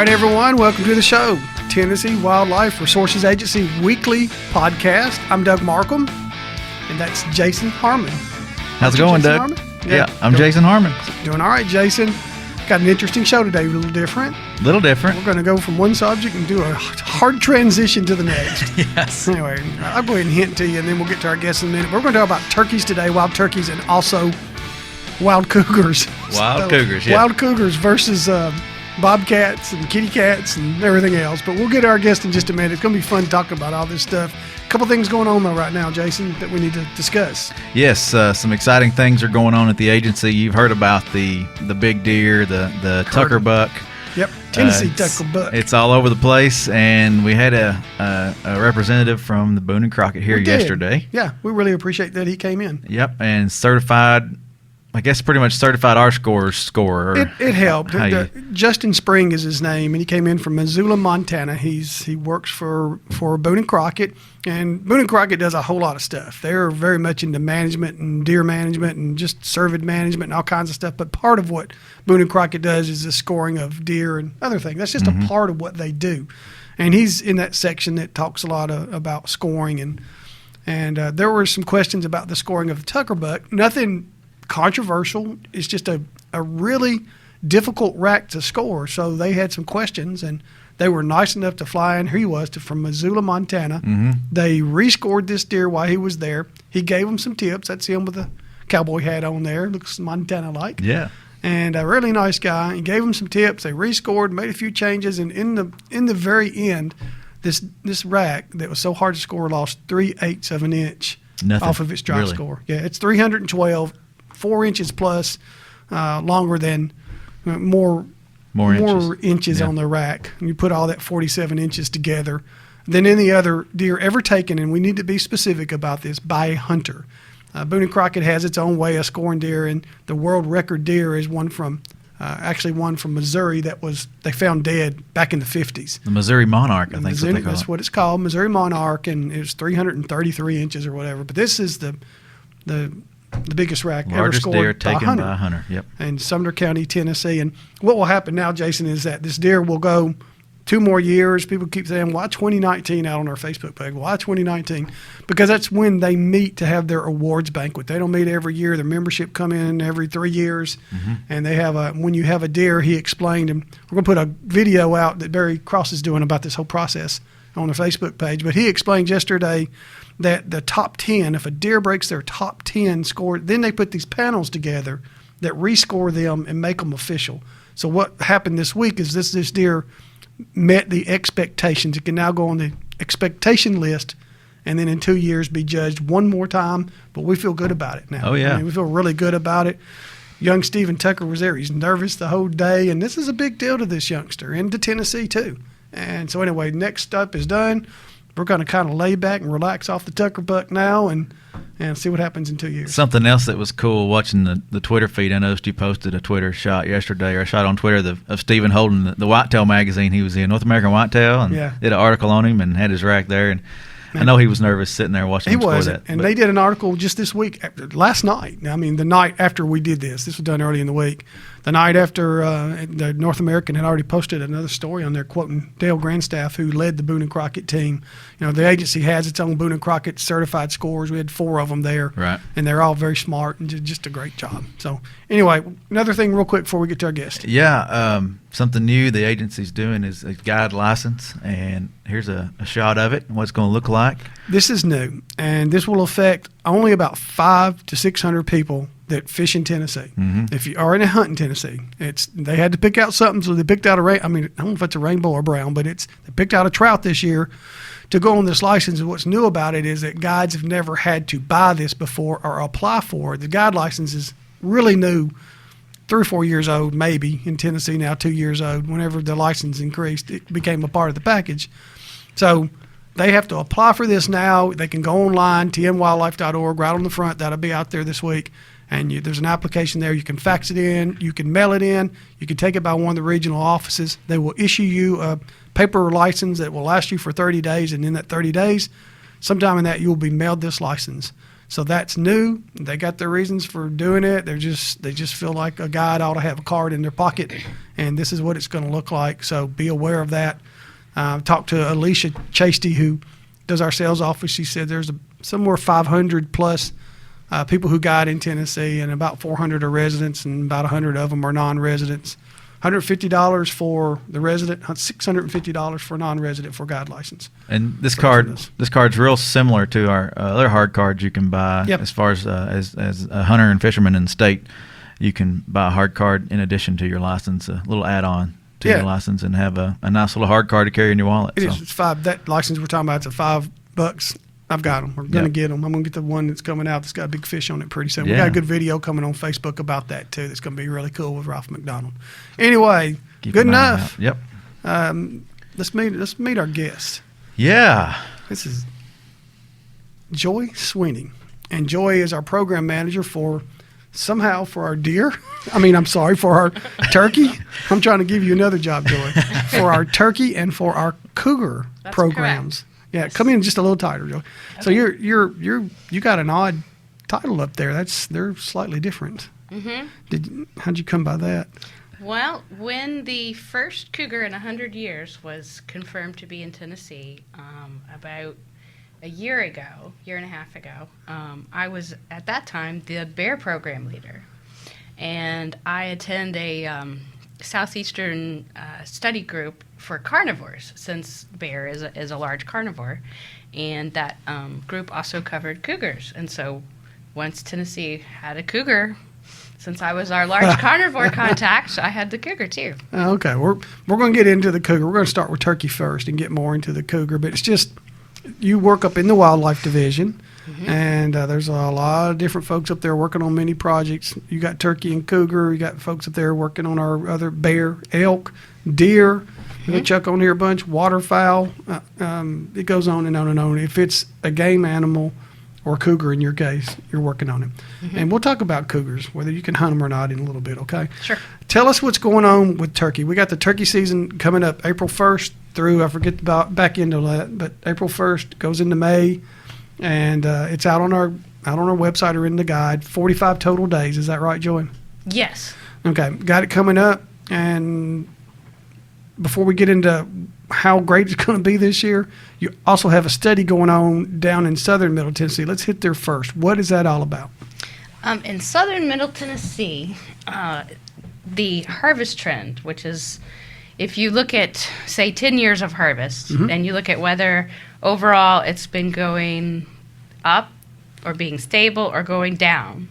right, everyone, welcome to the show, Tennessee Wildlife Resources Agency weekly podcast. I'm Doug Markham, and that's Jason Harmon. How's it going, Doug? Yeah, I'm Jason Harmon. Doing all right, Jason. Got an interesting show today, a little different. Little different. We're going to go from one subject and do a hard transition to the next. Yes. Anyway, I'll go ahead and hint to you, and then we'll get to our guests in a minute. We're going to talk about turkeys today, wild turkeys, and also wild cougars. Cougars, yeah. Wild cougars versus bobcats and kitty cats and everything else. But we'll get to our guest in just a minute. It's going to be fun talking about all this stuff. A couple things going on, though, right now, Jason, that we need to discuss. Yes, some exciting things are going on at the agency. You've heard about the big deer, the Tucker buck. Yep, Tennessee Tucker buck. It's all over the place, and we had a representative from the Boone and Crockett here yesterday. Yeah, we really appreciate that he came in. Yep, and certified, I guess pretty much certified scorer. It helped. Justin Spring is his name, and he came in from Missoula, Montana. He works for Boone and Crockett, and Boone and Crockett does a whole lot of stuff. They're very much into management and deer management and just cervid management and all kinds of stuff. But part of what Boone and Crockett does is the scoring of deer and other things. That's just a part of what they do. And he's in that section that talks a lot about scoring. And there were some questions about the scoring of the Tucker buck. Nothing controversial. It's just a really difficult rack to score. So they had some questions, and they were nice enough to fly in. Here he was from Missoula, Montana. They rescored this deer while he was there. He gave them some tips. That's him with a cowboy hat on there. Looks Montana-like. Yeah. And a really nice guy. He gave them some tips. They rescored, made a few changes, and in the very end, this rack that was so hard to score lost 3/8 of an inch off of its drop score. Yeah, it's 312. 4 inches plus, longer than more inches on the rack. And you put all that 47 inches together than any other deer ever taken, and we need to be specific about this, by a hunter. Boone and Crockett has its own way of scoring deer, and the world record deer is one from Missouri that they found dead back in the 50s. The Missouri Monarch, I think that's what it's called, Missouri Monarch, and it was 333 inches or whatever. But this is the biggest rack ever scored deer taken by a hunter. Yep. In Sumner County, Tennessee. And what will happen now, Jason, is that this deer will go 2 more years. People keep saying, why 2019 out on our Facebook page? Why 2019? Because that's when they meet to have their awards banquet. They don't meet every year. Their membership come in every 3 years. And they have when you have a deer, he explained, and we're going to put a video out that Barry Cross is doing about this whole process on the Facebook page. But he explained yesterday that the top 10, if a deer breaks their top 10 score, then they put these panels together that rescore them and make them official. So what happened this week is this deer met the expectations. It can now go on the expectation list and then in 2 years be judged one more time. But we feel good about it now. Oh, yeah. I mean, we feel really good about it. Young Stephen Tucker was there. He's nervous the whole day, and this is a big deal to this youngster and to Tennessee too. And so anyway, next up is done. We're going to kind of lay back and relax off the Tucker buck now and see what happens in 2 years. Something else that was cool watching the Twitter feed, I noticed you posted a Twitter shot yesterday, or a shot on Twitter of Stephen holding the Whitetail magazine he was in, North American Whitetail, and did an article on him and had his rack there. And I know he was nervous sitting there watching him score that. And they did an article just this week, last night. I mean, the night after we did this. This was done early in the week. The night after the North American had already posted another story on there quoting Dale Grandstaff, who led the Boone and Crockett team. You know, the agency has its own Boone and Crockett certified scores. We had 4 of them there. Right. And they're all very smart and did just a great job. So anyway, another thing real quick before we get to our guest. Yeah, something new the agency's doing is a guide license, and here's a shot of it and what it's going to look like. This is new, and this will affect only about 500 to 600 people that fish in Tennessee. If you are in a hunt in Tennessee, they had to pick out something, so they picked out I don't know if it's a rainbow or brown, but they picked out a trout this year to go on this license. And what's new about it is that guides have never had to buy this before or apply for it. The guide license is really new, 3 or 4 years old, maybe in Tennessee now, 2 years old. Whenever the license increased, it became a part of the package. So they have to apply for this now. They can go online, TNWildlife.org, right on the front. That'll be out there this week. And there's an application there. You can fax it in. You can mail it in. You can take it by one of the regional offices. They will issue you a paper license that will last you for 30 days. And in that 30 days, sometime in that you'll be mailed this license. So that's new. They got their reasons for doing it. They just feel like a guide ought to have a card in their pocket, and this is what it's going to look like. So be aware of that. Talked to Alicia Chasty, who does our sales office. She said there's somewhere 500 plus people who guide in Tennessee, and about 400 are residents, and about 100 of them are non-residents. $150 for the resident, $650 for a non-resident for a guide license. And this card's real similar to our other hard cards you can buy. Yep. As far as a hunter and fisherman in the state, you can buy a hard card in addition to your license, a little add-on to your license, and have a nice little hard card to carry in your wallet. It is. It's $5. That license we're talking about, it's $5. I've got them. We're going to get them. I'm going to get the one that's coming out that's got a big fish on it pretty soon. We got a good video coming on Facebook about that, too, that's going to be really cool with Ralph McDonald. Anyway, good enough. Yep. Let's meet our guest. Yeah. This is Joy Sweaney. And Joy is our program manager for our deer. For our turkey. I'm trying to give you another job, Joy. For our turkey and for our cougar programs. Correct. Yeah, come in just a little tighter, Joy. Okay. So you got an odd title up there. They're slightly different. Mm-hmm. How'd you come by that? Well, when the first cougar in 100 years was confirmed to be in Tennessee, about a year and a half ago, I was at that time the bear program leader, and I attend a southeastern study group for carnivores, since bear is a large carnivore, and that group also covered cougars. And so once Tennessee had a cougar, since I was our large carnivore contact, I had the cougar too. Okay, we're going to get into the cougar. We're going to start with turkey first and get more into the cougar, but it's just you work up in the wildlife division. Mm-hmm. And there's a lot of different folks up there working on many projects. You got turkey and cougar. You got folks up there working on our other bear, elk, deer. Mm-hmm. We chuck on here a bunch, waterfowl. It goes on and on and on. If it's a game animal or cougar in your case, you're working on it. Mm-hmm. And we'll talk about cougars, whether you can hunt them or not, in a little bit, okay? Sure. Tell us what's going on with turkey. We got the turkey season coming up April 1st through, I forget about back into that, but April 1st goes into May. And it's out on our website or in the guide. 45 total days. Is that right, Joy? Yes. Okay. Got it coming up. And before we get into how great it's going to be this year, you also have a study going on down in southern Middle Tennessee. Let's hit there first. What is that all about? In southern Middle Tennessee, the harvest trend, which is if you look at, say, 10 years of harvest, mm-hmm. and you look at whether overall it's been going up or being stable or going down,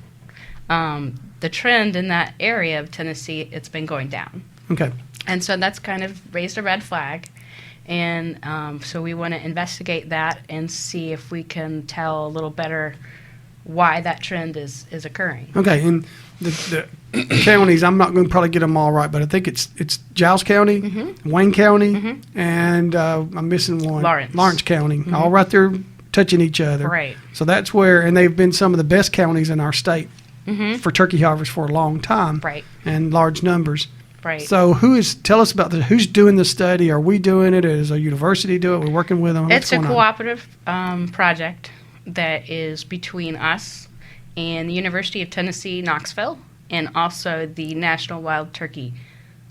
the trend in that area of Tennessee, it's been going down. Okay. And so that's kind of raised a red flag. And so we want to investigate that and see if we can tell a little better why that trend is occurring. Okay, and the counties, I'm not going to probably get them all right, but I think it's Giles County, mm-hmm. Wayne County, mm-hmm. and I'm missing one. Lawrence County, mm-hmm. all right there touching each other. Right. So that's where, and they've been some of the best counties in our state mm-hmm. for turkey harvest for a long time. Right. And large numbers. Right. So tell us about who's doing the study? Are we doing it? Is a university doing it? We're working with them? It's a cooperative project that is between us and the University of Tennessee, Knoxville, and also the National Wild Turkey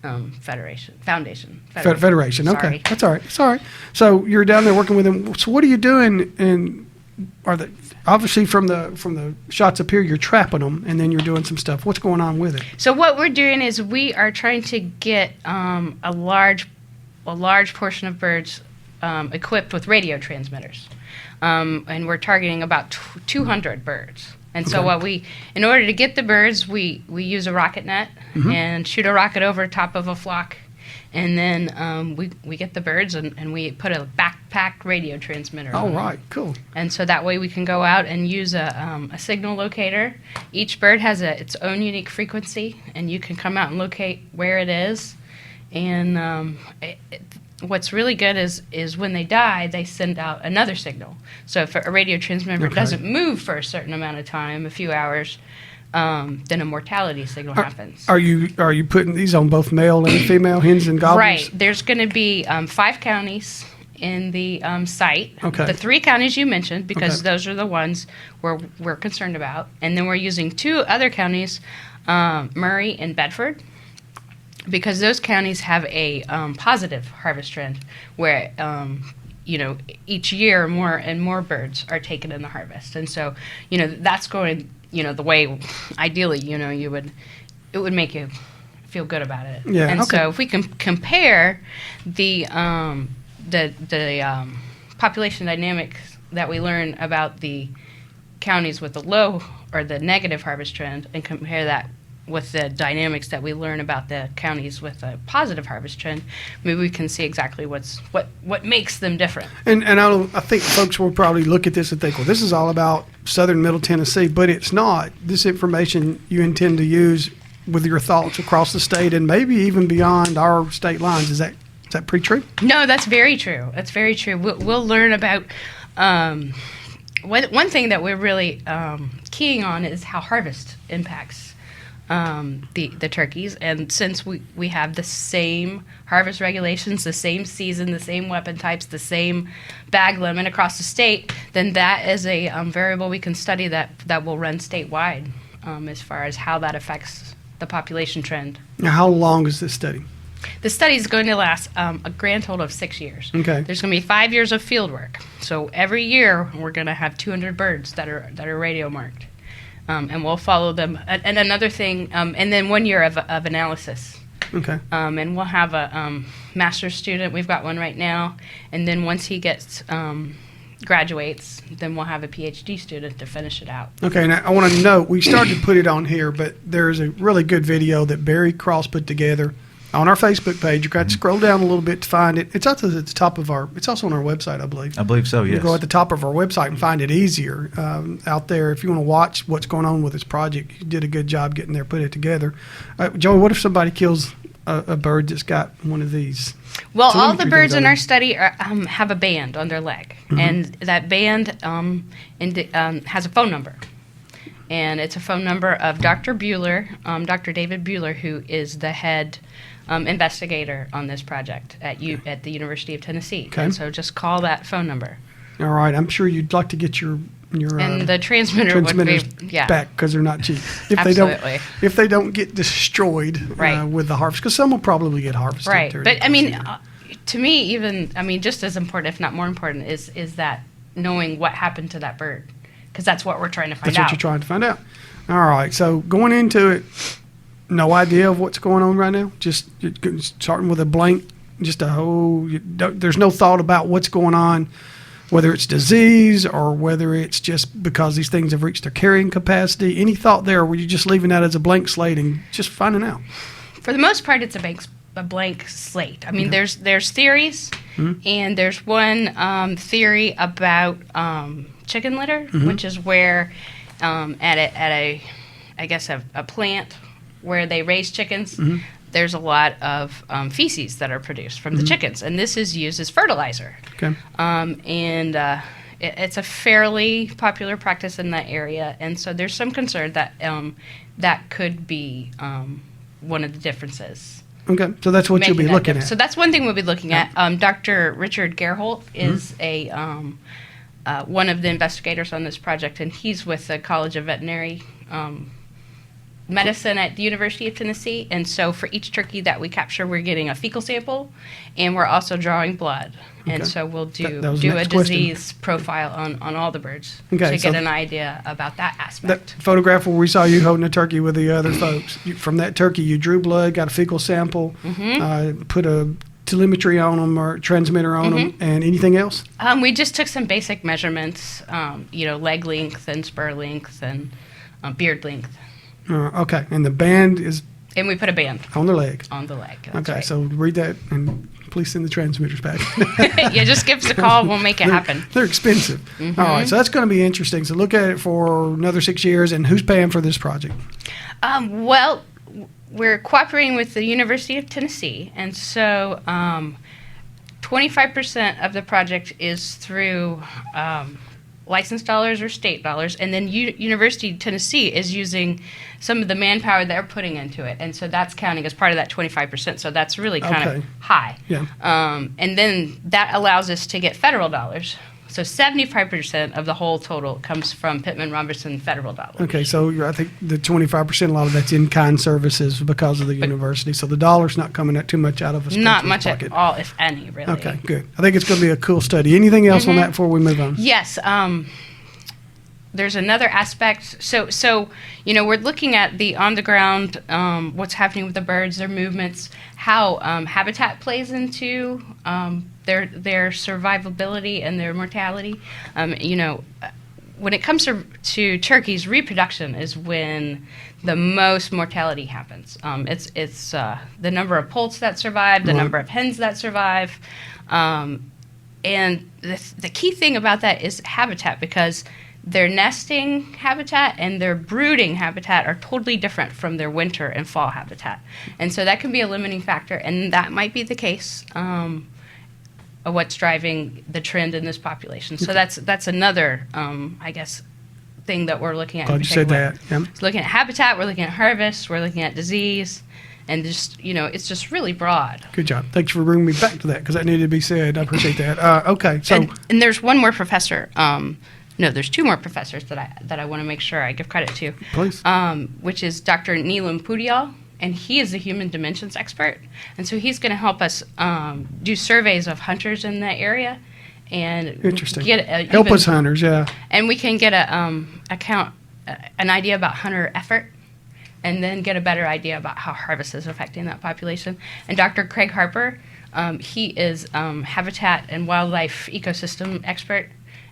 Foundation. Federation. Okay, Sorry. That's all right. It's all right. So you're down there working with them. So what are you doing? And obviously from the shots up here, you're trapping them, and then you're doing some stuff. What's going on with it? So what we're doing is we are trying to get a large portion of birds equipped with radio transmitters. And we're targeting about 200 birds. And so in order to get the birds, we use a rocket net mm-hmm. and shoot a rocket over top of a flock. And then we get the birds and we put a backpack radio transmitter on. Oh, right. Cool. And so that way we can go out and use a signal locator. Each bird has its own unique frequency, and you can come out and locate where it is. And what's really good is when they die, they send out another signal. So if a radio transmitter doesn't move for a certain amount of time, a few hours, then a mortality signal happens. Are you putting these on both male and female hens and gobblers? Right. There's going to be 5 counties, in the site. Okay. The 3 counties you mentioned, because those are the ones we're concerned about. And then we're using 2 other counties, Murray and Bedford, because those counties have a positive harvest trend where, each year more and more birds are taken in the harvest. And so, that's going, the way ideally, it would make you feel good about it. Yeah. And so if we can compare the population dynamics that we learn about the counties with the low or the negative harvest trend and compare that with the dynamics that we learn about the counties with a positive harvest trend, maybe we can see exactly what makes them different. And I think folks will probably look at this and think, well, this is all about southern Middle Tennessee, but it's not. This information you intend to use with your thoughts across the state and maybe even beyond our state lines. Is that pretty true? No, that's very true. That's very true. We'll learn about one thing that we're really keying on is how harvest impacts the turkeys. And since we have the same harvest regulations, the same season, the same weapon types, the same bag limit across the state, then that is a variable we can study that will run statewide as far as how that affects the population trend. Now, how long is this study? The study is going to last a grand total of 6 years. Okay. There's going to be 5 years of field work. So every year we're going to have 200 birds that are radio marked, and we'll follow them. And another thing, and then 1 year of analysis. Okay. And we'll have a master's student. We've got one right now, and then once he graduates, then we'll have a PhD student to finish it out. Okay, now I want to note, we started to put it on here, but there's a really good video that Barry Cross put together on our Facebook page. You've got to scroll down a little bit to find it. It's also at the top of it's also on our website, I believe. I believe so, yes. You go at the top of our website and find it easier out there. If you want to watch what's going on with this project, you did a good job getting there, put it together. Joey, what if somebody kills a bird that's got one of these? Well, all the birds in our study have a band on their leg, and that band has a phone number. And it's a phone number of Dr. Bueller, Dr. David Bueller, who is the head investigator on this project at the University of Tennessee. Okay. And so just call that phone number. All right. I'm sure you'd like to get your and the transmitter would be back because they're not cheap. Absolutely. If they don't get destroyed with the harvest, because some will probably get harvested. Right. But I mean, to me, even just as important, if not more important, is that knowing what happened to that bird, because that's what we're trying to find out. That's what you're trying to find out. All right. So going into it, no idea of what's going on right now. Just starting with a blank. There's no thought about what's going on, whether it's disease or whether it's just because these things have reached their carrying capacity. Any thought there, or were you just leaving that as a blank slate and just finding out? For the most part, it's a blank slate. I mean, there's theories, and there's one theory about chicken litter, which is where at a plant where they raise chickens, there's a lot of feces that are produced from the chickens, and this is used as fertilizer. Okay. It's a fairly popular practice in that area, and so there's some concern that that could be one of the differences. Okay, so that's what you'll be looking at. So that's one thing we'll be looking at. Dr. Richard Gerholt is one of the investigators on this project, and he's with the College of Veterinary Medicine at the University of Tennessee. And so for each turkey that we capture, we're getting a fecal sample, and we're also drawing blood. Okay. And so we'll do a disease profile on all the birds to get an idea about that aspect. That photograph where we saw you holding a turkey with the other folks, from that turkey you drew blood, got a fecal sample, put a telemetry on them or transmitter on them, and anything else? We just took some basic measurements, leg length and spur length and beard length. Okay, and the band is... And we put a band. On the leg. On the leg, that's okay, right. So read that and please send the transmitters back. Yeah, just give us a call. We'll make it happen. They're expensive. All right, so that's going to be interesting. So look at it for another 6 years, and who's paying for this project? Well, we're cooperating with the University of Tennessee, and so 25% of the project is through licensed dollars or state dollars, and then University of Tennessee is using some of the manpower they're putting into it, and so that's counting as part of that 25%. So that's really kind of high. Yeah. And then that allows us to get federal dollars. So 75% of the whole total comes from Pittman-Robertson federal dollars. Okay, so I think the 25%, a lot of that's in-kind services because of the university. So the dollar's not coming out too much out of a Not much pocket. at all, if any, really. Okay, good. I think it's going to be a cool study. Anything else on that before we move on? Yes. There's another aspect. So we're looking at the on-the-ground, what's happening with the birds, their movements, how habitat plays into their survivability and their mortality. When it comes to turkeys, reproduction is when the most mortality happens. It's the number of poults that survive, the number of hens that survive, and the key thing about that is habitat, because their nesting habitat and their brooding habitat are totally different from their winter and fall habitat. And so that can be a limiting factor, and that might be the case of what's driving the trend in this population. So that's another, thing that we're looking at. Glad you said that. Yeah. So looking at habitat, we're looking at harvest, we're looking at disease, and just, it's just really broad. Good job. Thanks for bringing me back to that, because that needed to be said. I appreciate that. Okay, so... And there's one more professor. No, there's two more professors that I want to make sure I give credit to. Please. Which is Dr. Neelam Pudial, and he is a human dimensions expert. And so he's going to help us do surveys of hunters in that area. And interesting. Get help us hunters, yeah. And we can get an idea about hunter effort, and then get a better idea about how harvest is affecting that population. And Dr. Craig Harper, he is habitat and wildlife ecosystem expert.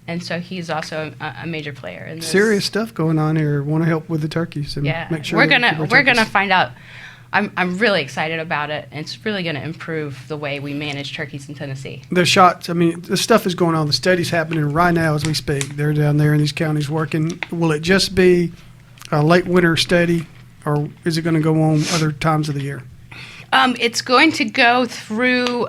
And so he's also a major player in this. Serious stuff going on here. Want to help with the turkeys and make sure we're gonna find out. I'm really excited about it. It's really going to improve the way we manage turkeys in Tennessee. The shots. I mean, the stuff is going on. The study's happening right now as we speak. They're down there in these counties working. Will it just be a late winter study, or is it going to go on other times of the year? It's going to go through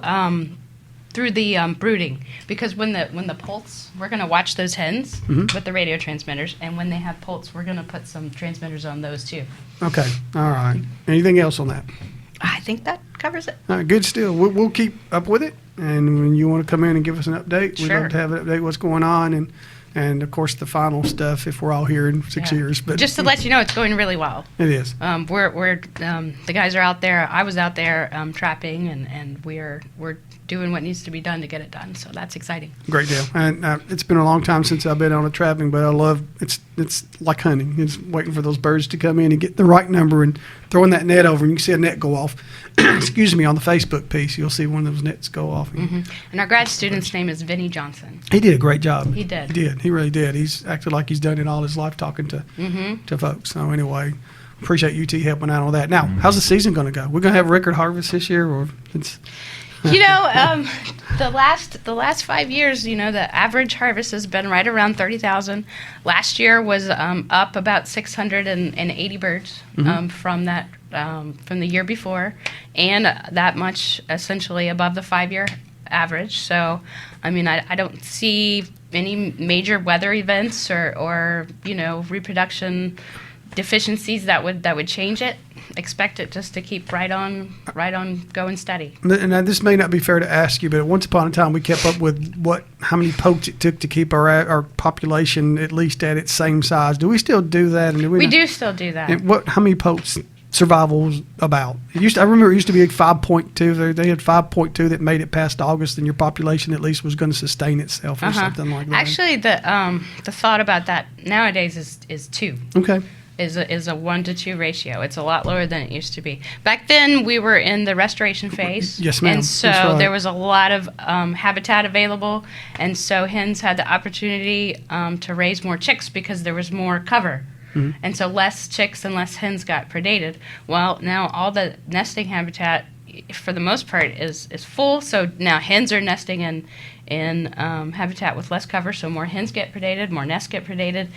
the brooding, because when the poults, we're going to watch those hens with the radio transmitters, and when they have poults, we're going to put some transmitters on those too. Okay, all right. Anything else on that? I think that covers it. All right, good. Still, we'll keep up with it, and when you want to come in and give us an update, we'd love to have an update what's going on, and of course the final stuff if we're all here in 6 years. But just to let you know, it's going really well. It is. We're the guys are out there. I was out there trapping, and we're doing what needs to be done to get it done. So that's exciting. Great deal. And it's been a long time since I've been on a trapping, but I love it's like hunting. It's waiting for those birds to come in and get the right number and throwing that net over, and you can see a net go off. Excuse me, on the Facebook piece, you'll see one of those nets go off. And our grad student's name is Vinny Johnson. He did a great job. He did. He really did. He's acted like he's done it all his life talking to folks. So anyway, appreciate UT helping out on that. Now, how's the season going to go? We're going to have record harvest this year, or it's... The last 5 years, the average harvest has been right around 30,000. Last year was up about 680 birds from the year before, and that much essentially above the 5-year average. So, I don't see any major weather events or reproduction deficiencies that would change it. Expect it just to keep right on going steady. And this may not be fair to ask you, but once upon a time we kept up with how many poults it took to keep our population at least at its same size. Do we still do that? We do still do that. And how many poults survival's about? I remember it used to be 5.2. They had 5.2 that made it past August, and your population at least was going to sustain itself or something like that. Actually, the thought about that nowadays is 2. Okay. Is a 1 to 2 ratio. It's a lot lower than it used to be. Back then, we were in the restoration phase. Yes, ma'am. And so there was a lot of habitat available, and so hens had the opportunity to raise more chicks because there was more cover. And so less chicks and less hens got predated. Well, now all the nesting habitat, for the most part, is full. So now hens are nesting in habitat with less cover, so more hens get predated, more nests get predated,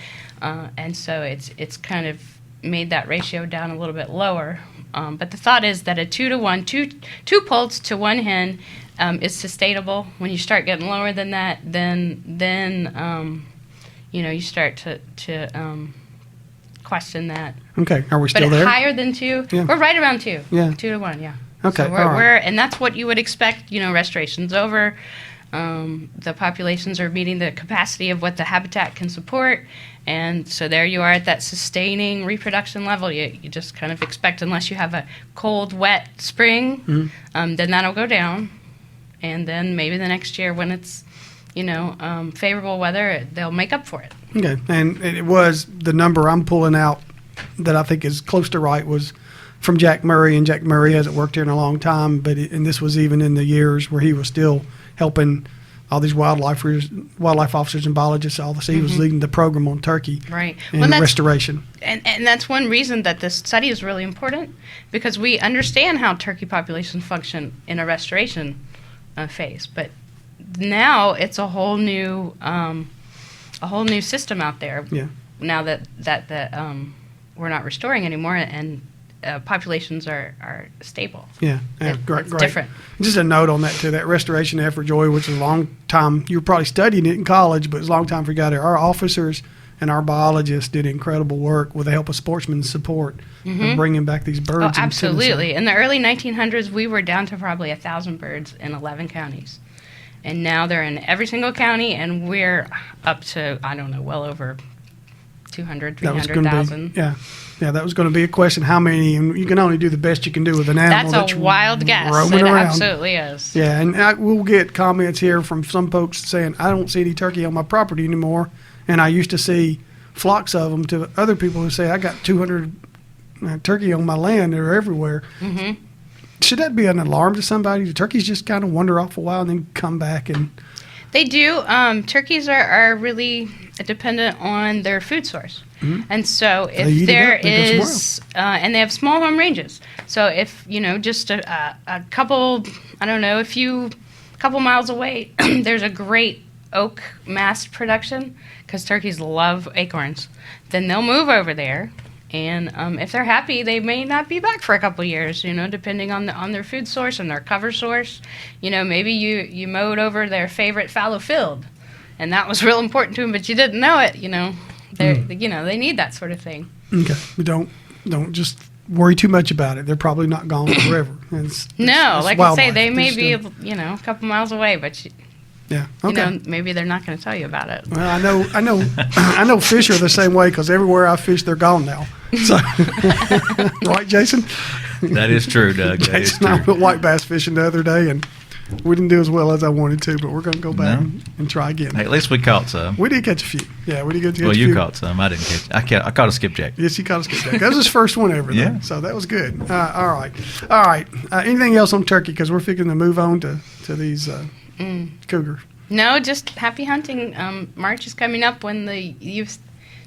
and so it's kind of made that ratio down a little bit lower. But the thought is that a 2 to 1, two poults to 1 hen is sustainable. When you start getting lower than that, then you start to question that. Okay, are we still but there? Higher than 2? Yeah. We're right around 2. Yeah. 2 to 1, yeah. Okay, So we're and that's what you would expect, restoration's over. The populations are meeting the capacity of what the habitat can support, and so there you are at that sustaining reproduction level. You just kind of expect, unless you have a cold, wet spring, then that'll go down, and then maybe the next year when it's, favorable weather, they'll make up for it. Okay, and it was the number I'm pulling out that I think is close to right was from Jack Murray, and Jack Murray hasn't worked here in a long time, and this was even in the years where he was still helping all these wildlife officers and biologists. He was leading the program on turkey, right, and restoration. And that's one reason that this study is really important, because we understand how turkey populations function in a restoration phase, but now it's a whole new system out there. Yeah. Now that we're not restoring anymore, and populations are stable. Yeah, great. Different. Just a note on that too. That restoration effort, Joy, which is a long time. You were probably studying it in college, but it's a long time for you got there. Our officers and our biologists did incredible work with the help of sportsmen's support of bringing back these birds. Oh, absolutely. In the early 1900s, we were down to probably 1,000 birds in 11 counties. And now they're in every single county, and we're up to, well over 200, 300,000. Yeah, that was going to be a question. How many? And you can only do the best you can do with an animal. That's a wild guess. Roaming It around. absolutely is. Yeah, and we'll get comments here from some folks saying, I don't see any turkey on my property anymore, and I used to see flocks of them, to other people who say, I got 200 turkey on my land. They're everywhere. Mm-hmm. Should that be an alarm to somebody? Do turkeys just kind of wander off a while and then come back? And they do. Turkeys are really dependent on their food source. Mm-hmm. And so if there is, and they have small home ranges. So if, just a couple, couple miles away, there's a great oak mast production, because turkeys love acorns, then they'll move over there. And if they're happy, they may not be back for a couple years, depending on their food source and their cover source. Maybe you mowed over their favorite fallow field, and that was real important to them, but you didn't know it. They need that sort of thing. Okay, we don't just worry too much about it. They're probably not gone forever. It's like I say, they may be a couple miles away, but. Yeah. Okay. Maybe they're not going to tell you about it. Well, I know fish are the same way, because everywhere I fish, they're gone now. So, right, Jason? That is true, Doug. Jason and I went white bass fishing the other day, and we didn't do as well as I wanted to, but we're going to go back and try again. Hey, at least we caught some. We did catch a few. Yeah, we did catch a few. Well, you caught some. I didn't catch. I caught a skipjack. Yes, you caught a skipjack. That was his first one ever. Yeah. So that was good. All right. Anything else on turkey? Because we're figuring to move on to these cougars. No, just happy hunting. March is coming up when the youth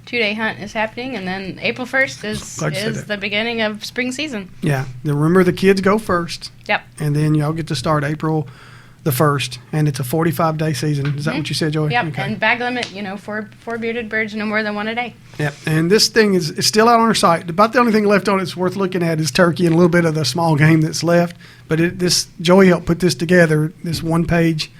2-day hunt is happening, and then April 1st is the beginning of spring season. Yeah. Remember, the kids go first. Yep. And then y'all get to start April the 1st, and it's a 45-day season. Is that what you said, Joy? Yep. Okay. And bag limit, four bearded birds, no more than one a day. Yep. And this thing is still out on our site. About the only thing left on it's worth looking at is turkey and a little bit of the small game that's left. But Joy helped put this together, this one-page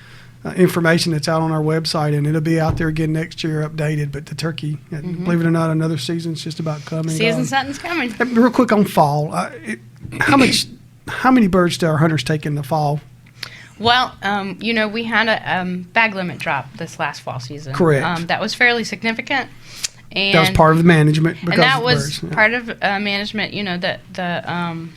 information that's out on our website, and it'll be out there again next year updated. But the turkey, believe it or not, another season's just about coming. Something's coming. Real quick on fall, how many birds do our hunters take in the fall? Well, we had a bag limit drop this last fall season. Correct. That was fairly significant. And that was part of the management. And that was part of management. The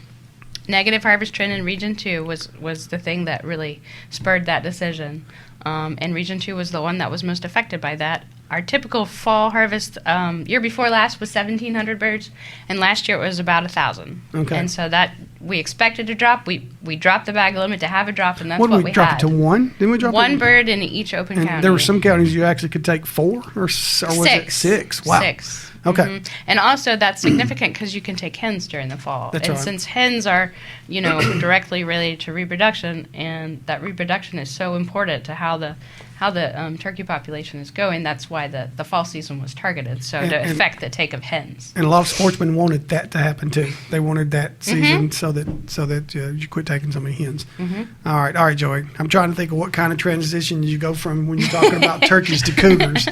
negative harvest trend in Region 2 was the thing that really spurred that decision. And Region 2 was the one that was most affected by that. Our typical fall harvest year before last was 1,700 birds, and last year it was about 1,000. Okay. And so that we expected to drop. We dropped the bag limit to have a drop, and that's what we had. What did we drop it to one? Didn't we drop one bird in each open county? There were some counties you actually could take 4, or was it 6? Wow. 6. Okay. Mm-hmm. And also that's significant because you can take hens during the fall. That's and right. Since hens are, directly related to reproduction, and that reproduction is so important to how the turkey population is going, that's why the fall season was targeted, to affect the take of hens. And a lot of sportsmen wanted that to happen too. They wanted that season so that you quit taking so many hens. Mm-hmm. All right, Joey. I'm trying to think of what kind of transition you go from when you're talking about turkeys to cougars.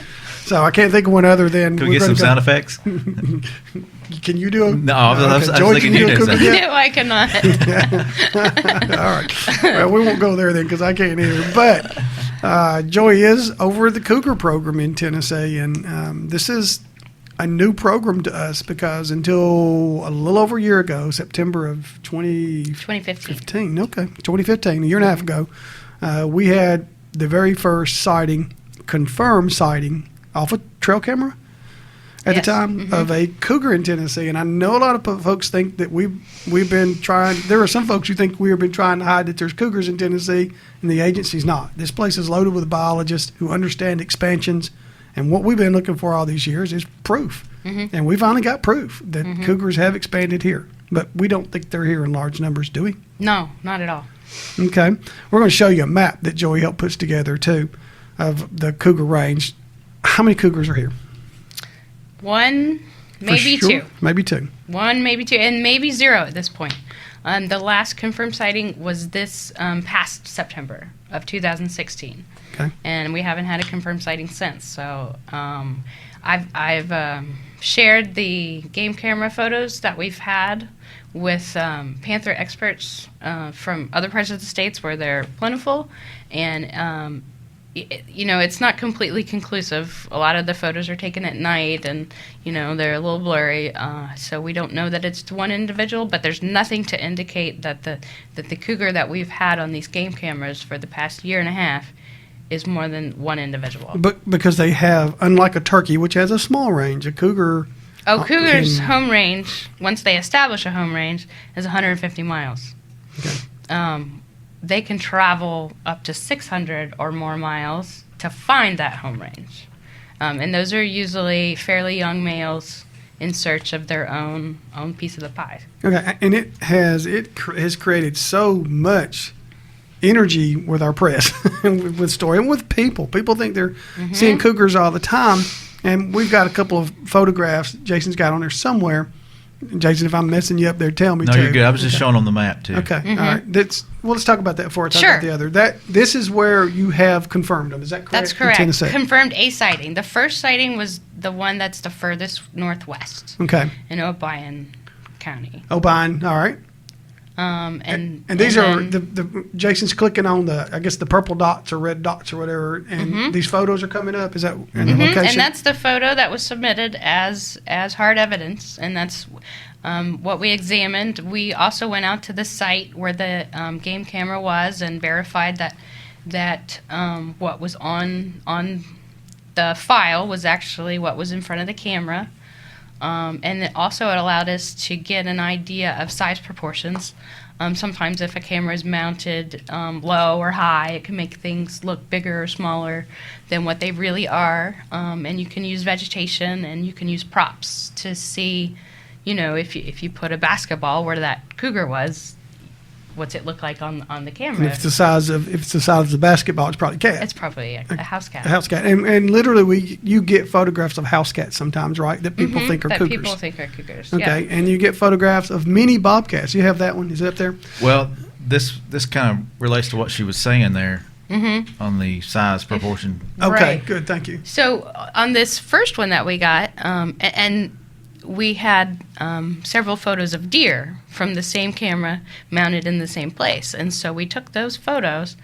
So I can't think of one other than. Can we get some sound effects? Can you do them? No, I was thinking you do something. No, I cannot. All right. Well, we won't go there then because I can't either. But Joy is over at the Cougar program in Tennessee, and this is a new program to us because until a little over a year ago, September of 2015. Okay, 2015, a year and a half ago, we had the very first confirmed sighting off a trail camera at the time of a cougar in Tennessee. And I know a lot of folks think that we've been trying. There are some folks who think we have been trying to hide that there's cougars in Tennessee, and the agency's not. This place is loaded with biologists who understand expansions. And what we've been looking for all these years is proof. And we finally got proof that cougars have expanded here. But we don't think they're here in large numbers, do we? No, not at all. Okay. We're going to show you a map that Joey helped put together, too, of the cougar range. How many cougars are here? One, maybe two. Maybe two. One, maybe two, and maybe zero at this point. The last confirmed sighting was this past September of 2016. Okay. And we haven't had a confirmed sighting since. So I've shared the game camera photos that we've had with panther experts from other parts of the states where they're plentiful. And, it's not completely conclusive. A lot of the photos are taken at night and, they're a little blurry. So we don't know that it's one individual, but there's nothing to indicate that the cougar that we've had on these game cameras for the past year and a half is more than one individual. But because they have, unlike a turkey, which has a small range, a cougar... Cougar's home range, once they establish a home range, is 150 miles. Okay. They can travel up to 600 or more miles to find that home range. And those are usually fairly young males in search of their own piece of the pie. Okay, and it has created so much energy with our press, with story, and with people. People think they're seeing cougars all the time, and we've got a couple of photographs Jason's got on there somewhere. Jason, if I'm messing you up there, tell me. No, you're good. I was just showing on the map too. Okay, all right. Let's talk about that before I talk about the other. This is where you have confirmed them. Is that correct? That's correct. In Tennessee. Confirmed a sighting. The first sighting was the one that's the furthest northwest. Okay. In Obion County. Obion, all right. And these are the Jason's clicking on the purple dots or red dots or whatever, and these photos are coming up. Is that in the location? And that's the photo that was submitted as hard evidence, and that's what we examined. We also went out to the site where the game camera was and verified that what was on the file was actually what was in front of the camera. And it allowed us to get an idea of size proportions. Sometimes if a camera is mounted low or high, it can make things look bigger or smaller than what they really are. And you can use vegetation and you can use props to see, if you put a basketball where that cougar was, what's it look like on the camera? And if it's the size of the basketball, it's probably a cat. It's probably a house cat. A house cat, and literally, you get photographs of house cats sometimes, right? That people think are cougars. People think are cougars. Okay, yeah. And you get photographs of mini bobcats. You have that one? Is it up there? Well, this kind of relates to what she was saying there on the size proportion. Okay, right. Good, thank you. So on this first one that we got, and we had several photos of deer from the same camera mounted in the same place. And so we took those photos,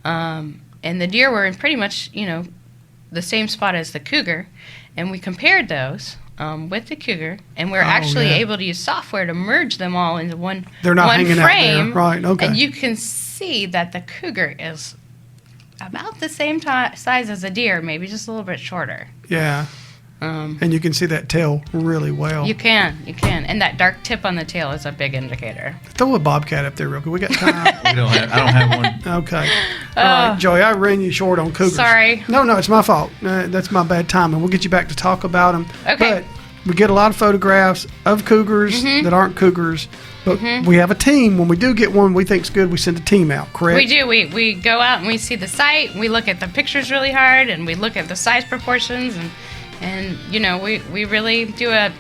and the deer were in pretty much, the same spot as the cougar. And we compared those with the cougar, and we're actually able to use software to merge them all into one frame. They're not hanging out there. Right, okay. And you can see that the cougar is about the same size as a deer, maybe just a little bit shorter. Yeah. And you can see that tail really well. You can. And that dark tip on the tail is a big indicator. Throw a bobcat up there real quick. We got time. I don't have one. Okay. All right, Joey, I ran you short on cougars. Sorry. No, it's my fault. That's my bad timing. We'll get you back to talk about them. Okay. But we get a lot of photographs of cougars that aren't cougars. But we have a team. When we do get one we think's good, we send a team out, correct? We do. We go out and we see the site. We look at the pictures really hard, and we look at the size proportions, and we really do a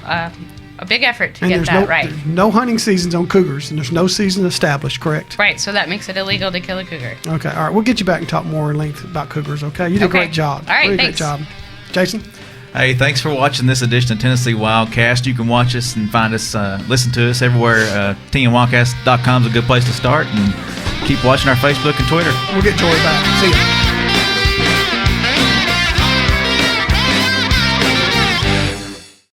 big effort to get that right. There's no hunting seasons on cougars, and there's no season established, correct? Right, so that makes it illegal to kill a cougar. Okay, all right. We'll get you back and talk more in length about cougars, okay? You did a great job. All right, really thanks. Great job. Jason? Hey, thanks for watching this edition of Tennessee Wildcast. You can watch us and find us, listen to us everywhere. TNWildCast.com is a good place to start. And keep watching our Facebook and Twitter. We'll get Joy back. See you.